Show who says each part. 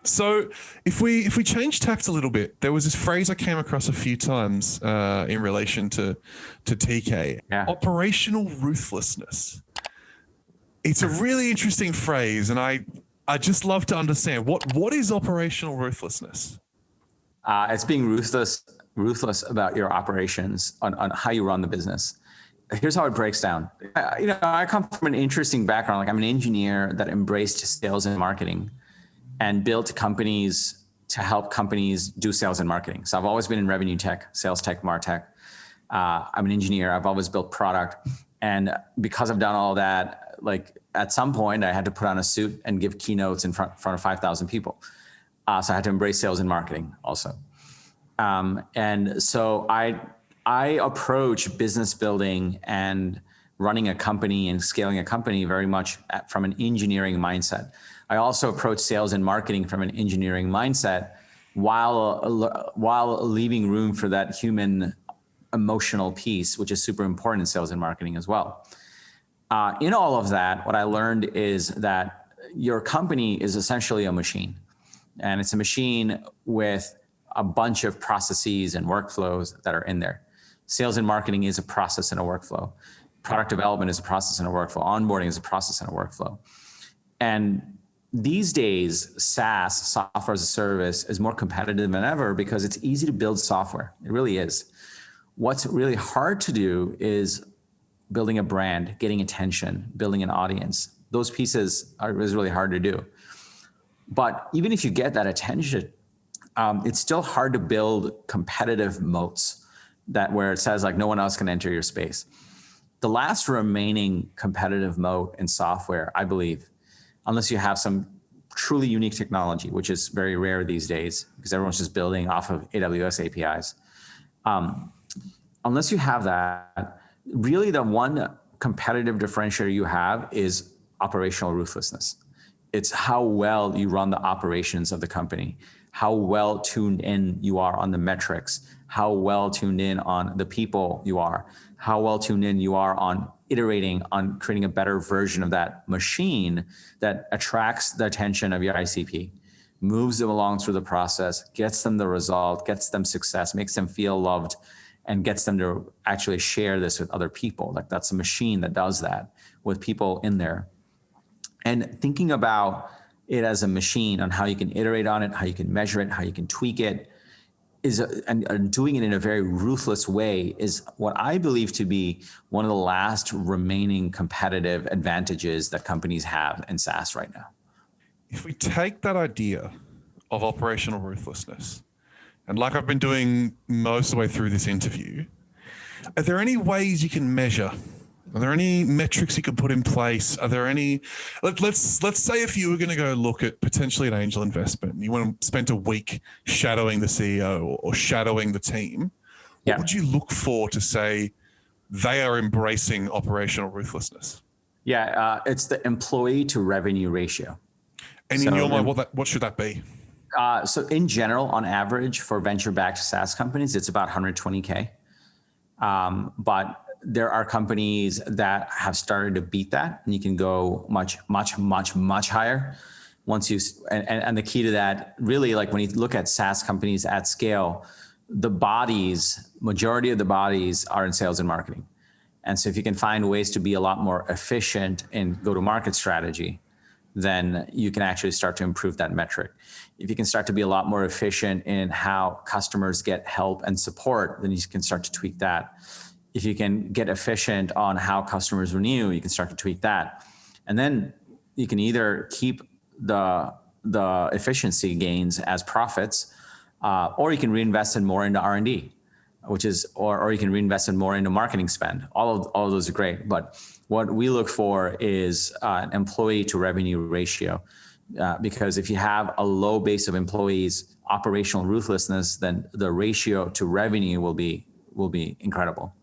Speaker 1: So if we change tact a little bit, there was this phrase I came across a few times in relation to TK, operational ruthlessness. It's a really interesting phrase, and I just love to understand what is operational ruthlessness.
Speaker 2: It's being ruthless about your operations on how you run the business. Here's how it breaks down. I come from an interesting background. Like, I'm an engineer that embraced sales and marketing and built companies to help companies do sales and marketing. So I've always been in revenue tech, sales tech, MarTech. I'm an engineer. I've always built product. And because I've done all that, like, at some point I had to put on a suit and give keynotes in front of 5,000 people. So I had to embrace sales and marketing also. And so I approach business building and running a company and scaling a company very much from an engineering mindset. I also approach sales and marketing from an engineering mindset while leaving room for that human emotional piece, which is super important in sales and marketing as well. In all of that, what I learned is that your company is essentially a machine. And it's a machine with a bunch of processes and workflows that are in there. Sales and marketing is a process and a workflow. Product development is a process and a workflow. Onboarding is a process and a workflow. And these days, SaaS, software as a service, is more competitive than ever because it's easy to build software. It really is. What's really hard to do is building a brand, getting attention, building an audience. Those pieces is really hard to do. But even if you get that attention, it's still hard to build competitive moats where it says, like, no one else can enter your space. The last remaining competitive moat in software, I believe, unless you have some truly unique technology, which is very rare these days because everyone's just building off of AWS APIs. Unless you have that, really the one competitive differentiator you have is operational ruthlessness. It's how well you run the operations of the company, how well tuned in you are on the metrics, how well tuned in on the people you are, how well tuned in you are on iterating on creating a better version of that machine that attracts the attention of your ICP, moves them along through the process, gets them the result, gets them success, makes them feel loved, and gets them to actually share this with other people. Like, that's a machine that does that with people in there. And thinking about it as a machine on how you can iterate on it, how you can measure it, how you can tweak it, and doing it in a very ruthless way is what I believe to be one of the last remaining competitive advantages that companies have in SaaS right now.
Speaker 1: If we take that idea of operational ruthlessness, and like I've been doing most of the way through this interview, are there any ways you can measure? Are there any metrics you can put in place? Are there any, let's say if you were going to go look at potentially an angel investment and you want to spend a week shadowing the CEO or shadowing the team, what would you look for to say they are embracing operational ruthlessness?
Speaker 2: It's the employee to revenue ratio.
Speaker 1: And in your mind, what should that be?
Speaker 2: So in general, on average for venture-backed SaaS companies, it's about 120K. But there are companies that have started to beat that, and you can go much, much, much, much higher. Once you and the key to that, really, like when you look at SaaS companies at scale, majority of the bodies are in sales and marketing. And so if you can find ways to be a lot more efficient in go-to-market strategy, then you can actually start to improve that metric. If you can start to be a lot more efficient in how customers get help and support, then you can start to tweak that. If you can get efficient on how customers renew, you can start to tweak that. And then you can either keep the efficiency gains as profits, or you can reinvest in more into R&D, or you can reinvest in more into marketing spend. All of those are great. But what we look for is an employee to revenue ratio. Because if you have a low base of employees, operational ruthlessness, then the ratio to revenue will be incredible.